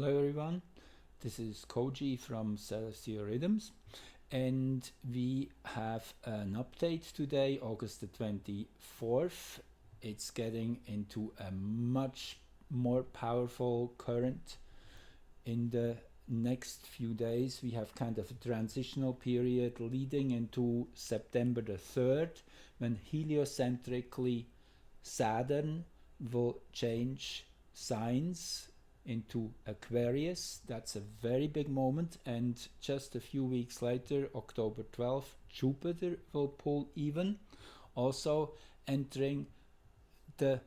Hello everyone, this is Koji from Celestial Rhythms, and we have an update today, August the 24th. It's getting into a much more powerful current in the next few days. We have kind of a transitional period leading into September the 3rd, when heliocentrically Saturn will change signs into Aquarius. That's a very big moment, and just a few weeks later, October 12th, Jupiter will pull even, also entering the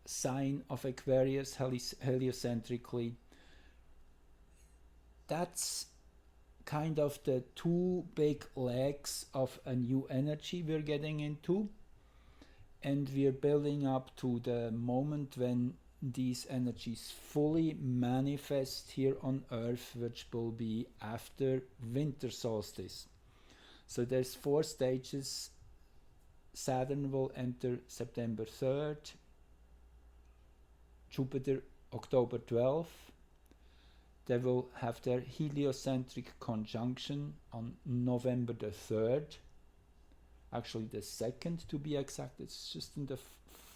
sign of Aquarius heliocentrically. That's kind of the two big legs of a new energy we're getting into, and we're building up to the moment when these energies fully manifest here on Earth, which will be after winter solstice. So there's 4 stages. Saturn will enter September 3rd, Jupiter October 12th. They will have their heliocentric conjunction on November the 3rd, actually the 2nd to be exact. It's just in the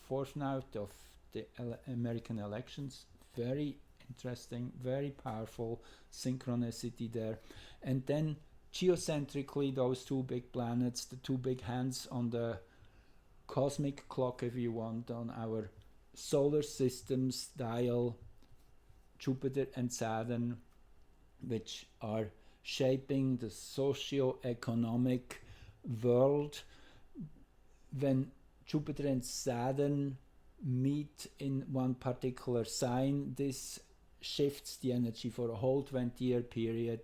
fortnight of the American elections. Very interesting, very powerful synchronicity there. And then geocentrically, those two big planets, the two big hands on the cosmic clock, if you want, on our solar system's dial, Jupiter and Saturn, which are shaping the socio-economic world. When Jupiter and Saturn meet in one particular sign, this shifts the energy for a whole 20-year period.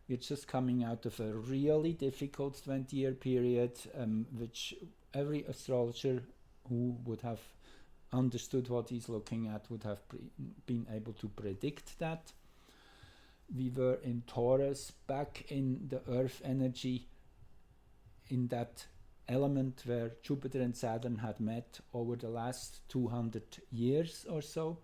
We're just coming out of a really difficult 20-year period, which every astrologer who would have understood what he's looking at would have been able to predict that. We were in Taurus, back in the Earth energy, in that element where Jupiter and Saturn had met over the last 200 years or so.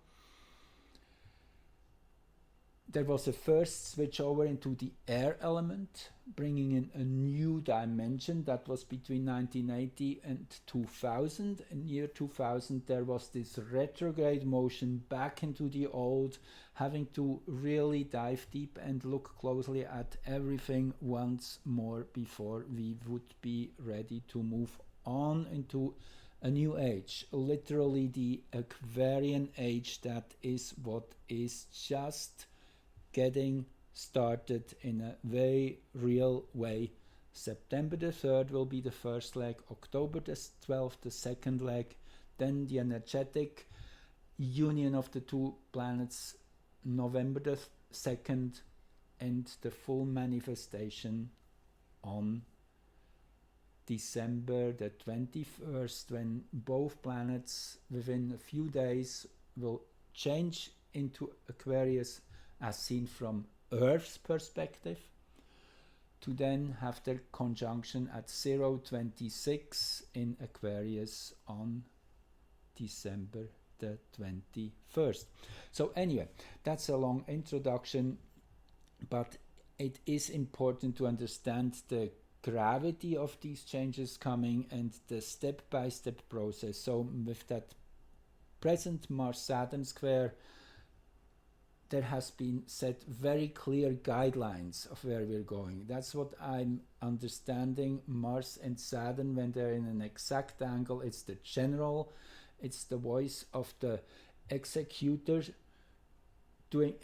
There was a first switch over into the air element, bringing in a new dimension. That was between 1980 and 2000. In year 2000, there was this retrograde motion back into the old, having to really dive deep and look closely at everything once more before we would be ready to move on into a new age. Literally the Aquarian Age. That is what is just getting started in a very real way. September the 3rd will be the first leg, October the 12th the second leg, then the energetic union of the two planets November the 2nd, and the full manifestation on December the 21st, when both planets within a few days will change into Aquarius as seen from Earth's perspective, to then have their conjunction at 026 in Aquarius on December the 21st. So anyway, that's a long introduction, but it is important to understand the gravity of these changes coming and the step-by-step process. So with that present Mars-Saturn square, there has been set very clear guidelines of where we're going. That's what I'm understanding. Mars and Saturn, when they're in an exact angle, it's the general, it's the voice of the executor doing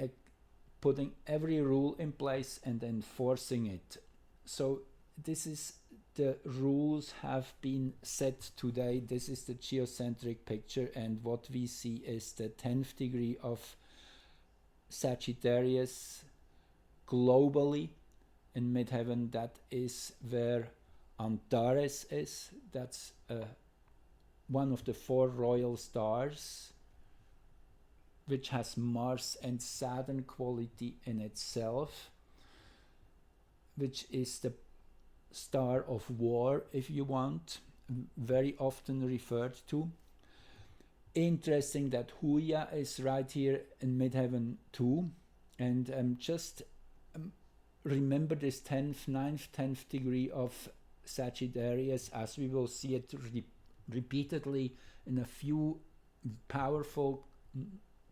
putting every rule in place and enforcing it. So this is the rules have been set today. This is the geocentric picture, and what we see is the 10th degree of Sagittarius globally in midheaven. That is where Antares is. That's one of the 4 royal stars, which has Mars and Saturn quality in itself, which is the star of war, if you want, very often referred to. Interesting that Huya is right here in midheaven too. And just remember this 10th, 9th, 10th degree of Sagittarius, as we will see it repeatedly in a few powerful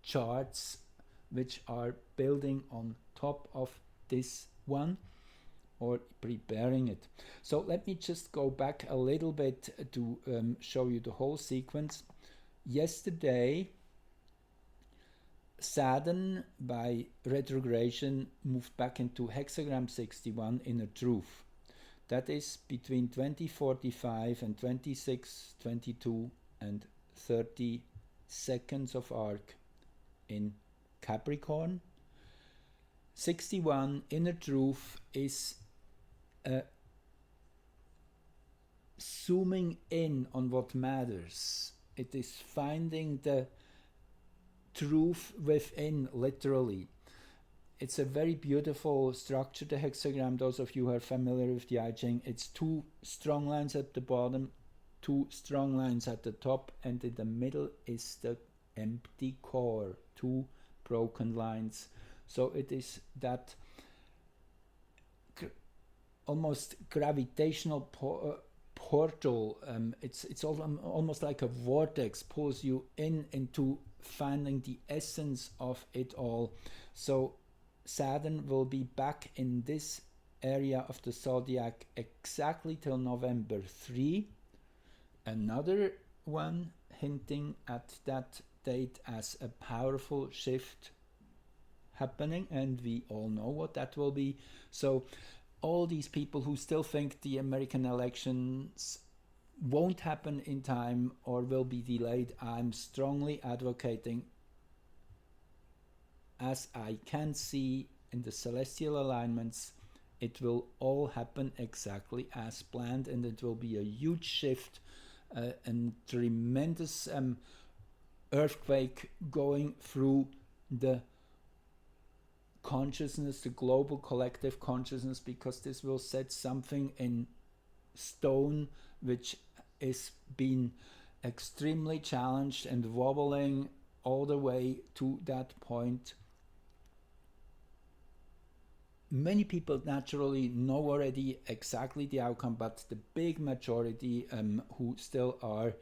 charts which are building on top of this one or preparing it. So let me just go back a little bit to show you the whole sequence. Yesterday, Saturn, by retrogression, moved back into hexagram 61 inner truth. That is between 2045 and 26, 22 and 30 seconds of arc in Capricorn. 61 inner truth is zooming in on what matters. It is finding the truth within, literally. It's a very beautiful structure, the hexagram. Those of you who are familiar with the I Ching, it's 2 strong lines at the bottom, 2 strong lines at the top, and in the middle is the empty core, 2 broken lines. So it is that almost gravitational portal. It's almost like a vortex, pulls you into finding the essence of it all. So Saturn will be back in this area of the zodiac exactly till November 3. Another one hinting at that date as a powerful shift happening, and we all know what that will be. So all these people who still think the American elections won't happen in time or will be delayed, I'm strongly advocating, as I can see in the celestial alignments, it will all happen exactly as planned, and it will be a huge shift, and tremendous earthquake going through the consciousness, the global collective consciousness, because this will set something in stone which is being extremely challenged and wobbling all the way to that point. Many people naturally know already exactly the outcome, but the big majority who still are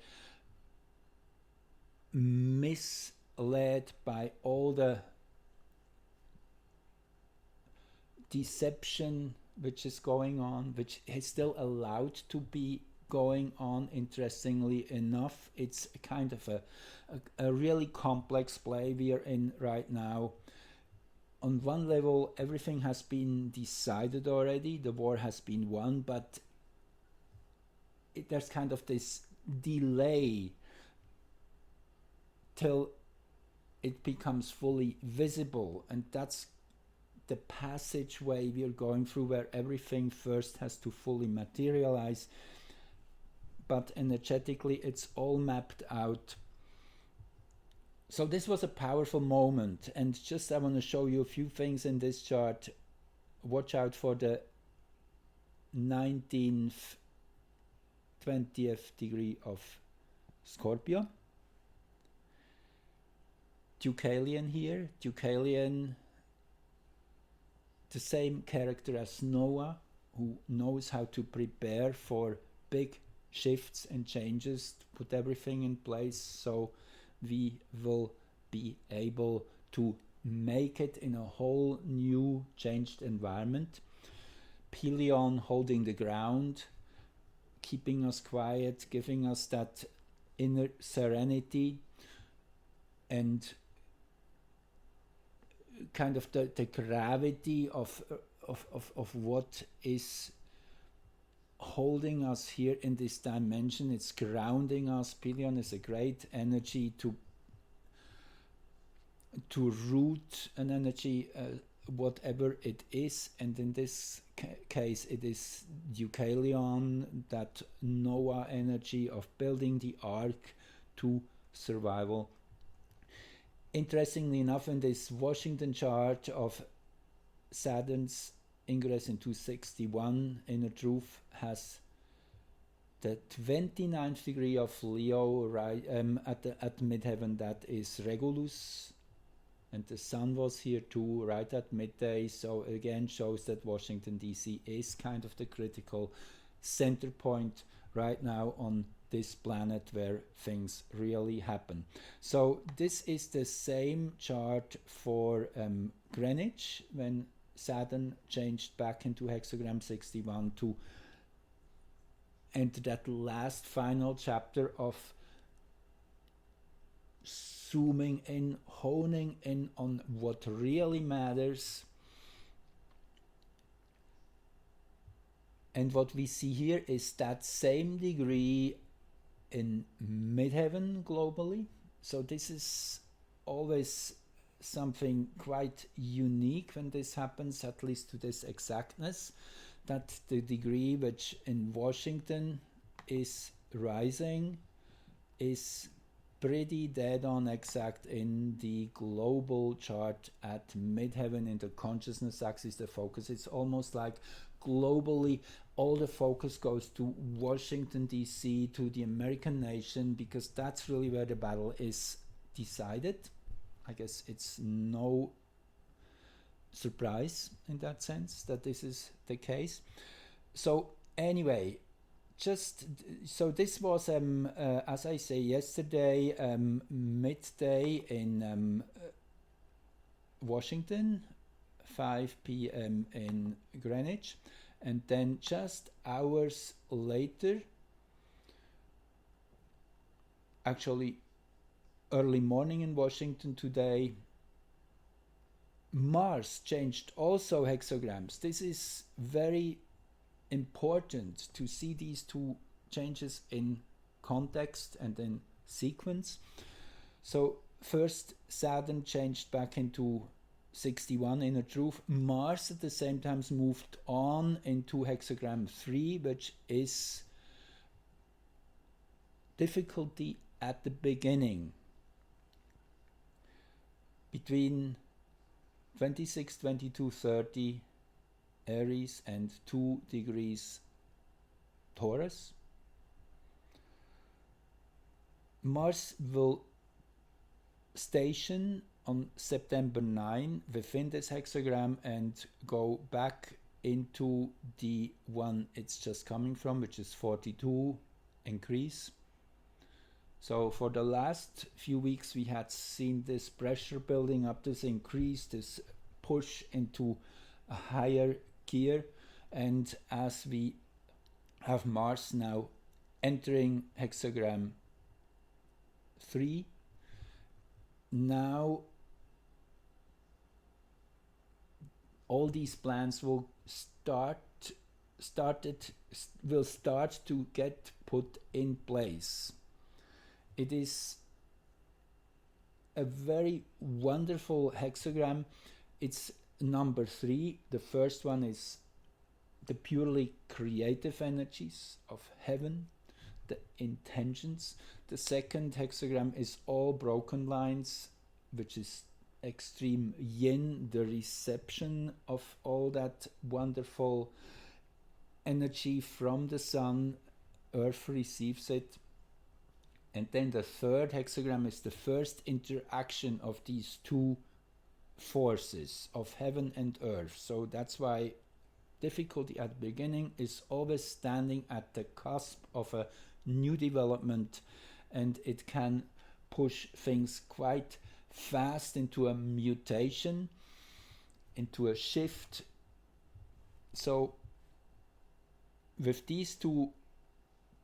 misled by all the deception which is going on, which is still allowed to be going on. Interestingly enough, it's a kind of a really complex play we are in right now. On one level, everything has been decided already, the war has been won, but there's kind of this delay till it becomes fully visible, and that's the passageway we are going through, where everything first has to fully materialize, but energetically it's all mapped out. So this was a powerful moment, and just I want to show you a few things in this chart. Watch out for the 19th, 20th degree of Scorpio. Deucalion here, Deucalion, the same character as Noah, who knows how to prepare for big shifts and changes, to put everything in place so we will be able to make it in a whole new changed environment. Pelion holding the ground, keeping us quiet, giving us that inner serenity, and kind of the gravity of what is holding us here in this dimension. It's grounding us. Pelion is a great energy to root an energy, whatever it is, and in this case it is Deucalion, that Noah energy of building the ark to survival. Interestingly enough, in this Washington chart of Saturn's ingress into 61 inner truth, has the 29th degree of Leo right at midheaven. That is Regulus, and the sun was here too, right at midday. So again, shows that Washington DC is kind of the critical center point right now on this planet where things really happen. So this is the same chart for Greenwich, when Saturn changed back into hexagram 61 to enter that last final chapter of zooming in, honing in on what really matters. And what we see here is that same degree in midheaven globally. So this is always something quite unique when this happens, at least to this exactness, that the degree which in Washington is rising is pretty dead on exact in the global chart at midheaven in the consciousness axis, the focus. It's almost like globally all the focus goes to Washington DC, to the American nation, because that's really where the battle is decided. I guess it's no surprise in that sense that this is the case. So anyway, just so this was as I say yesterday, midday in Washington, 5 p.m. in Greenwich, and then just hours later, actually early morning in Washington today, Mars changed also hexagrams. This is very important to see these two changes in context and in sequence. So first Saturn changed back into 61 inner truth. Mars at the same time moved on into hexagram 3, which is difficulty at the beginning. Between 26, 22, 30 Aries and 2 degrees Taurus. Mars will station on September 9 within this hexagram and go back into the one it's just coming from, which is 42, increase. So for the last few weeks we had seen this pressure building up, this increase, this push into a higher gear, and as we have Mars now entering hexagram 3, now all these plans will start to get put in place. It is a very wonderful hexagram. It's number 3. The first one is the purely creative energies of heaven, the intentions. The second hexagram is all broken lines, which is extreme yin, the reception of all that wonderful energy from the sun. Earth receives it. And then the third hexagram is the first interaction of these two forces of heaven and earth. So that's why difficulty at the beginning is always standing at the cusp of a new development, and it can push things quite fast into a mutation, into a shift. So with these two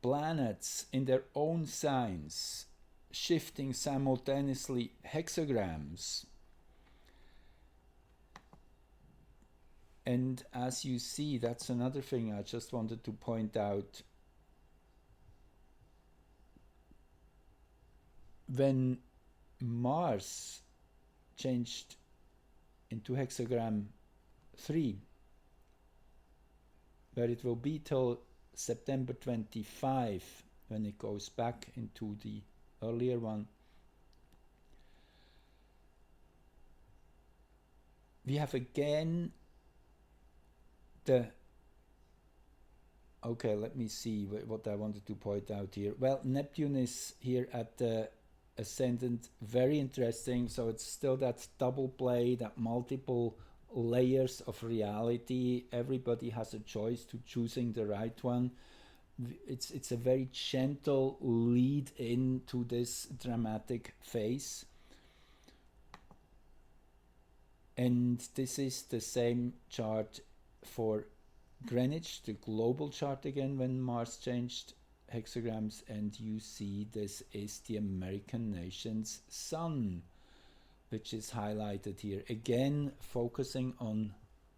planets in their own signs shifting simultaneously hexagrams, and as you see, that's another thing I just wanted to point out. When Mars changed into hexagram 3, where it will be till September 25 when it goes back into the earlier one, we have again the okay, let me see what I wanted to point out here. Well, Neptune is here at the ascendant, very interesting. So it's still that double play, that multiple layers of reality. Everybody has a choice to choosing the right one. It's a very gentle lead into this dramatic phase. And this is the same chart for Greenwich, the global chart again, when Mars changed hexagrams, and you see this is the American nation's sun, which is highlighted here. Again, focusing on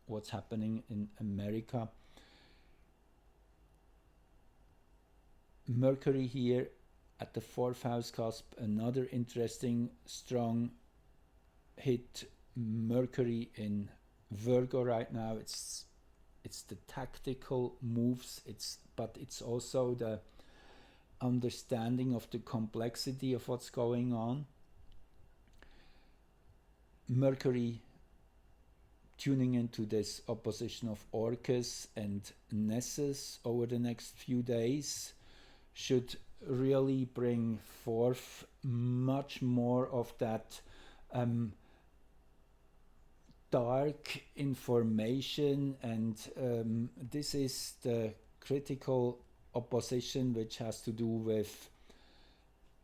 what's happening in America. Mercury here at the 4th house cusp, another interesting strong hit. Mercury in Virgo right now. It's the tactical moves, but it's also the understanding of the complexity of what's going on. Mercury tuning into this opposition of Orcus and Nessus over the next few days should really bring forth much more of that dark information, and this is the critical opposition which has to do with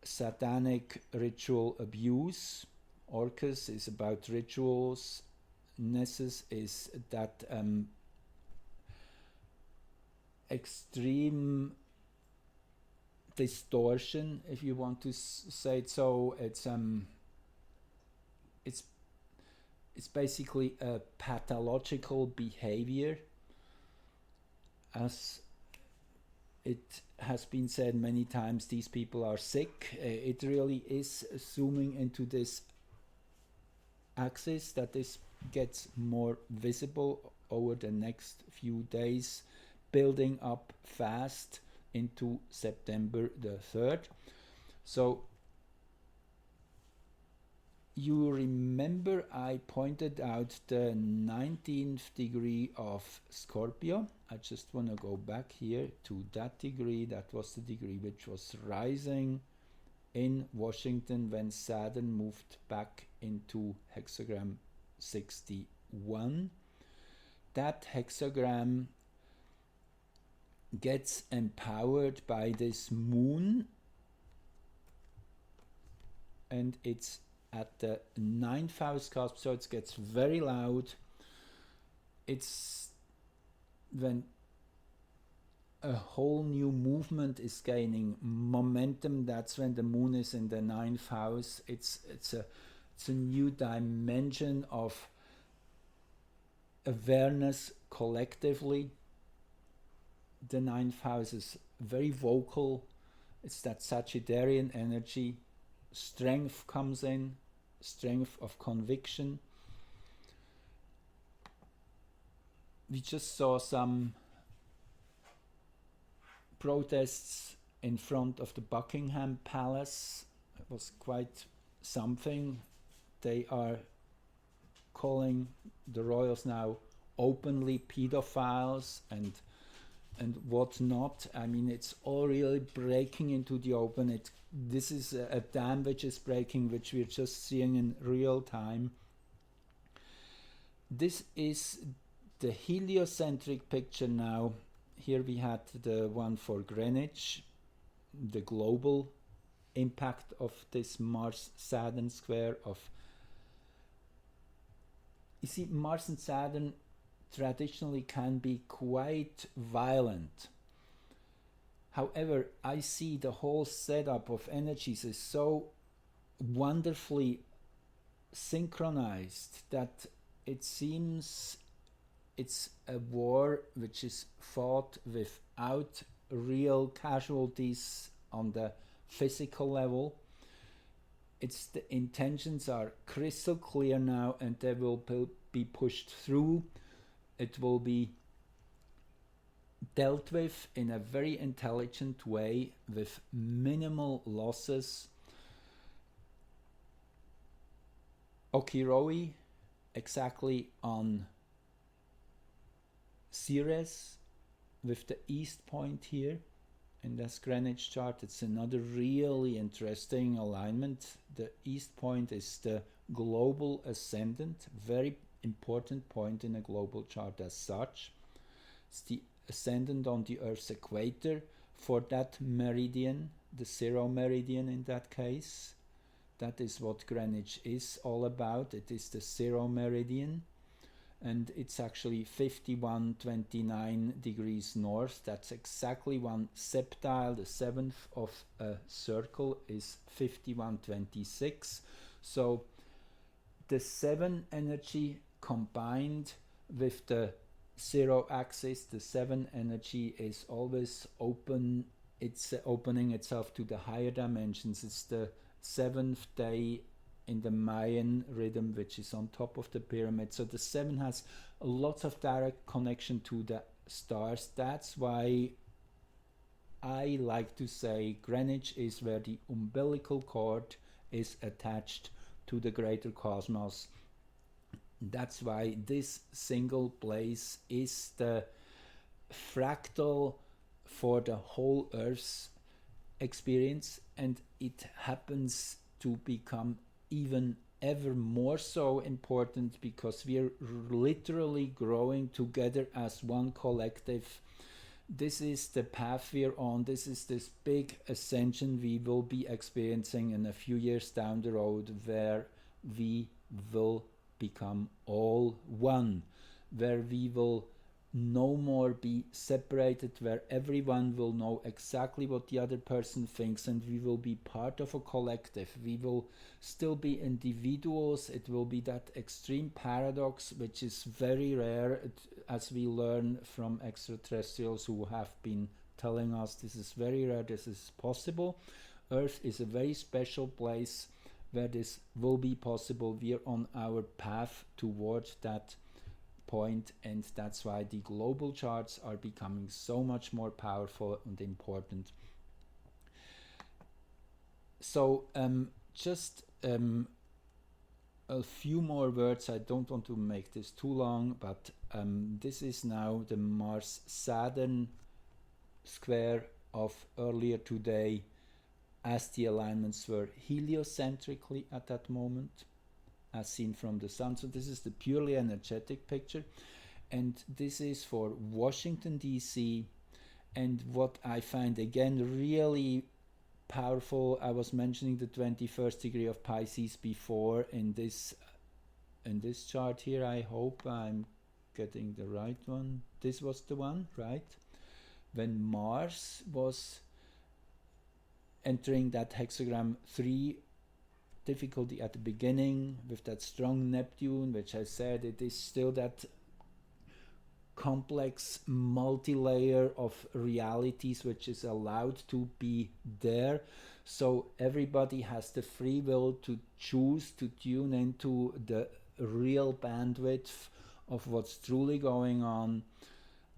satanic ritual abuse. Orcus is about rituals. Nessus is that extreme distortion, if you want to say it so. It's basically a pathological behavior, as it has been said many times. These people are sick. It really is zooming into this axis that this gets more visible over the next few days, building up fast into September the 3rd. So you remember I pointed out the 19th degree of Scorpio. I just want to go back here to that degree. That was the degree which was rising in Washington when Saturn moved back into hexagram 61. That hexagram gets empowered by this moon, and it's at the 9th house cusp, so it gets very loud. It's when a whole new movement is gaining momentum. That's when the moon is in the 9th house. It's a new dimension of awareness collectively. The 9th house is very vocal. It's that Sagittarian energy. Strength comes in, strength of conviction. We just saw some protests in front of the Buckingham Palace. It was quite something. They are calling the royals now openly pedophiles and whatnot. I mean, it's all really breaking into the open. This is a dam which is breaking, which we're just seeing in real time. This is the heliocentric picture now. Here we had the one for Greenwich, the global impact of this Mars-Saturn square of... You see, Mars and Saturn traditionally can be quite violent. However, I see the whole setup of energies is so wonderfully synchronized that it seems it's a war which is fought without real casualties on the physical level. The intentions are crystal clear now, and they will be pushed through. It will be dealt with in a very intelligent way with minimal losses. Okiroi exactly on Ceres with the east point here, in this Greenwich chart. It's another really interesting alignment. The east point is the global ascendant, very important point in a global chart as such. It's the ascendant on the Earth's equator for that meridian, the 0 meridian in that case. That is what Greenwich is all about. It is the 0 meridian, and it's actually 5129 degrees north. That's exactly one septile. The seventh of a circle is 5126. So the 7 energy combined with the 0 axis, the 7 energy is always open. It's opening itself to the higher dimensions. It's the 7th day in the Mayan rhythm, which is on top of the pyramid. So the 7 has lots of direct connection to the stars. That's why I like to say Greenwich is where the umbilical cord is attached to the greater cosmos. That's why this single place is the fractal for the whole Earth's experience, and it happens to become even ever more so important because we are literally growing together as one collective. This is the path we're on. This is this big ascension we will be experiencing in a few years down the road, where we will become all one, where we will no more be separated, where everyone will know exactly what the other person thinks, and we will be part of a collective. We will still be individuals. It will be that extreme paradox, which is very rare, as we learn from extraterrestrials who have been telling us this is very rare, this is possible. Earth is a very special place where this will be possible. We are on our path towards that point, and that's why the global charts are becoming so much more powerful and important. So just a few more words. I don't want to make this too long, but this is now the Mars-Saturn square of earlier today, as the alignments were heliocentrically at that moment, as seen from the sun. So this is the purely energetic picture, and this is for Washington DC. And what I find again really powerful, I was mentioning the 21st degree of Pisces before in this chart here. I hope I'm getting the right one. This was the one, right? When Mars was entering that hexagram 3 difficulty at the beginning with that strong Neptune, which I said it is still that complex multi-layer of realities which is allowed to be there. So everybody has the free will to choose to tune into the real bandwidth of what's truly going on.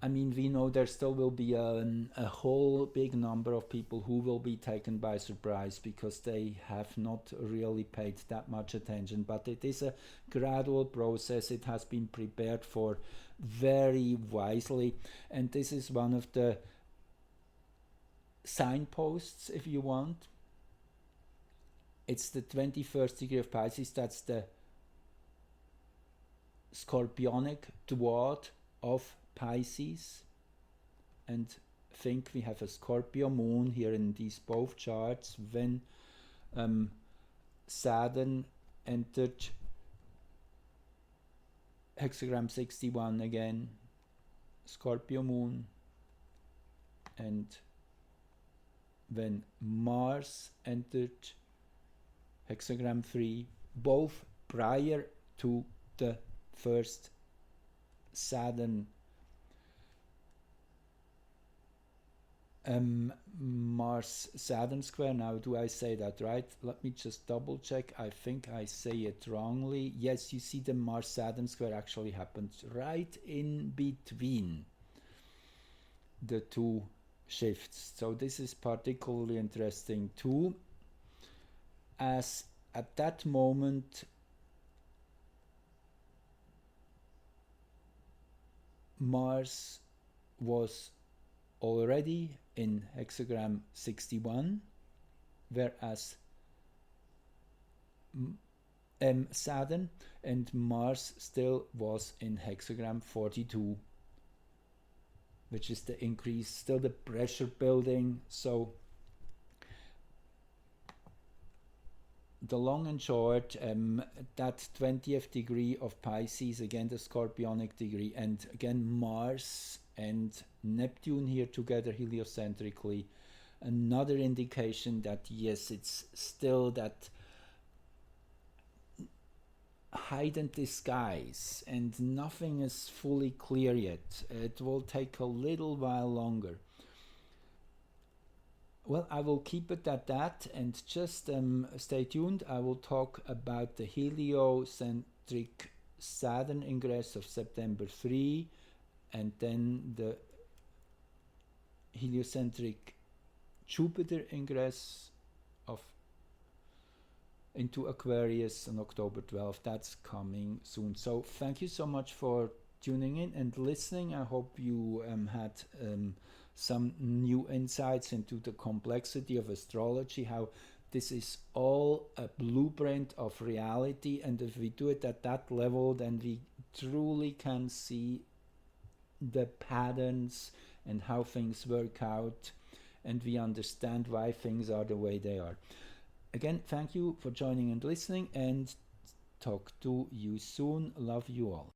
I mean, we know there still will be a whole big number of people who will be taken by surprise because they have not really paid that much attention. But it is a gradual process. It has been prepared for very wisely. And this is one of the signposts, if you want. It's the 21st degree of Pisces. That's the scorpionic dwad of Pisces, and think we have a Scorpio moon here in these both charts when Saturn entered hexagram 61 again, Scorpio moon, and when Mars entered hexagram 3, both prior to the first Saturn Mars-Saturn square. Now, do I say that right? Let me just double check. I think I say it wrongly. Yes, you see the Mars-Saturn square actually happened right in between the two shifts. So this is particularly interesting too, as at that moment Mars was already in hexagram 61, whereas Saturn and Mars still was in hexagram 42, which is the increase, still the pressure building. So the long and short, that 20th degree of Pisces, again the scorpionic degree, and again Mars and Neptune here together heliocentrically, another indication that yes, it's still that hidden disguise and nothing is fully clear yet. It will take a little while longer. Well, I will keep it at that, and just stay tuned. I will talk about the heliocentric Saturn ingress of September 3, and then the heliocentric Jupiter ingress of into Aquarius on October 12th. That's coming soon. So thank you so much for tuning in and listening. I hope you had some new insights into the complexity of astrology, how this is all a blueprint of reality, and if we do it at that level, then we truly can see the patterns and how things work out, and we understand why things are the way they are. Again, thank you for joining and listening, and talk to you soon. Love you all.